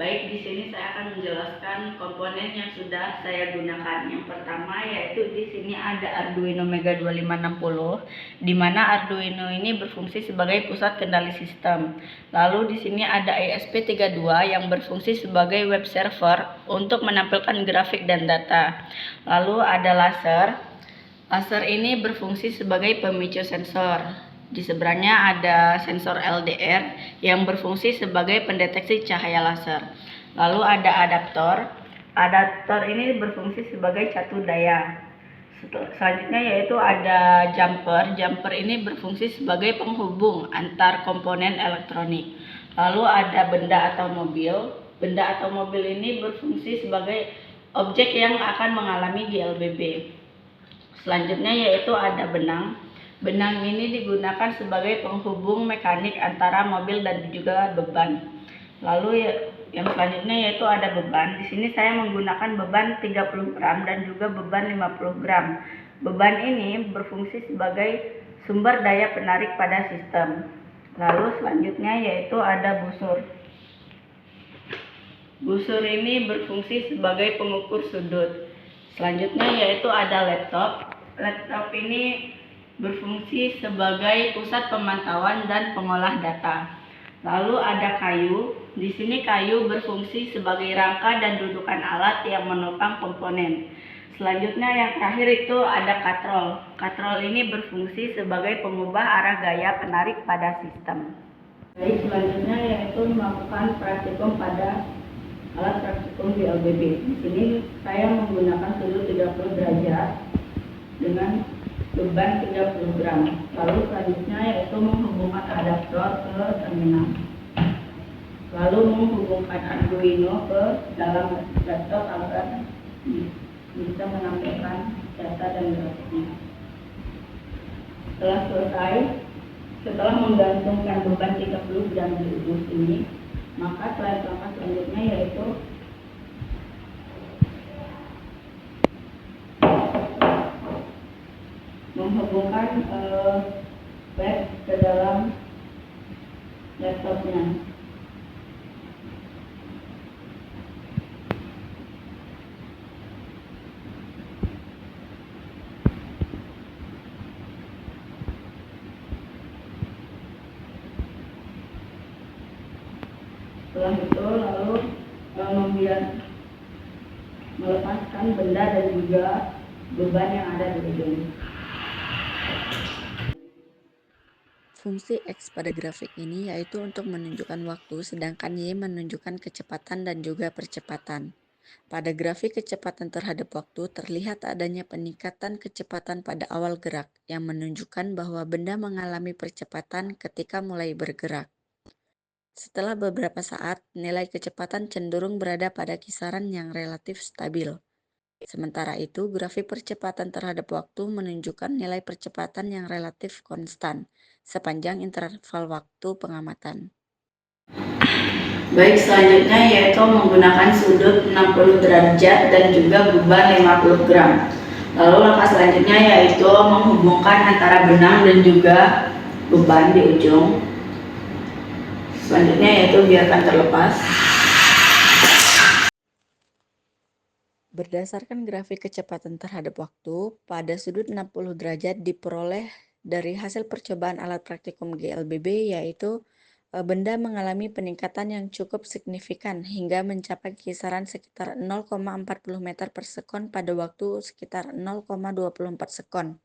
Baik, di sini saya akan menjelaskan komponen yang sudah saya gunakan. Yang pertama yaitu di sini ada Arduino Mega 2560, di mana Arduino ini berfungsi sebagai pusat kendali sistem. Lalu di sini ada ESP32 yang berfungsi sebagai web server untuk menampilkan grafik dan data. Lalu ada laser. Laser ini berfungsi sebagai pemicu sensor. Di seberangnya ada sensor LDR yang berfungsi sebagai pendeteksi cahaya laser. Lalu ada adaptor. Adaptor ini berfungsi sebagai catu daya. Selanjutnya yaitu ada jumper. Jumper ini berfungsi sebagai penghubung antar komponen elektronik. Lalu ada benda atau mobil. Benda atau mobil ini berfungsi sebagai objek yang akan mengalami GLBB. Selanjutnya yaitu ada benang. Benang ini digunakan sebagai penghubung mekanik antara mobil dan juga beban. Lalu yang selanjutnya yaitu ada beban. Di sini saya menggunakan beban 30 gram dan juga beban 50 gram. Beban ini berfungsi sebagai sumber daya penarik pada sistem. Lalu selanjutnya yaitu ada busur. Busur ini berfungsi sebagai pengukur sudut. Selanjutnya yaitu ada laptop. Laptop ini berfungsi sebagai pusat pemantauan dan pengolah data. Lalu ada kayu. Di sini kayu berfungsi sebagai rangka dan dudukan alat yang menopang komponen. Selanjutnya yang terakhir itu ada katrol. Katrol ini berfungsi sebagai pengubah arah gaya penarik pada sistem. Baik, selanjutnya yaitu melakukan praktikum pada alat praktikum GLBB. Di sini saya menggunakan sudut 30 derajat dengan beban 30 gram. Lalu selanjutnya yaitu menghubungkan adaptor ke terminal. Lalu menghubungkan Arduino ke dalam laptop agar bisa menampilkan data dan grafiknya. Setelah selesai, setelah menggantungkan beban 30 gram di ujung sini, maka langkah selanjutnya yaitu menghubungkan web ke dalam laptopnya. Setelah itu lalu melepaskan benda dan juga beban yang ada di ujung. Fungsi X pada grafik ini yaitu untuk menunjukkan waktu, sedangkan Y menunjukkan kecepatan dan juga percepatan. Pada grafik kecepatan terhadap waktu, terlihat adanya peningkatan kecepatan pada awal gerak, yang menunjukkan bahwa benda mengalami percepatan ketika mulai bergerak. Setelah beberapa saat, nilai kecepatan cenderung berada pada kisaran yang relatif stabil. Sementara itu, grafik percepatan terhadap waktu menunjukkan nilai percepatan yang relatif konstan sepanjang interval waktu pengamatan. Baik, selanjutnya yaitu menggunakan sudut 60 derajat dan juga beban 50 gram. Lalu langkah selanjutnya yaitu menghubungkan antara benang dan juga beban di ujung. Selanjutnya yaitu biarkan terlepas. Berdasarkan grafik kecepatan terhadap waktu, pada sudut 60 derajat diperoleh dari hasil percobaan alat praktikum GLBB, yaitu benda mengalami peningkatan yang cukup signifikan hingga mencapai kisaran sekitar 0,40 meter per sekon pada waktu sekitar 0,24 sekon.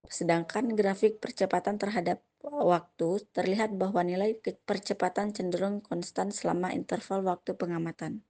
Sedangkan grafik percepatan terhadap waktu terlihat bahwa nilai percepatan cenderung konstan selama interval waktu pengamatan.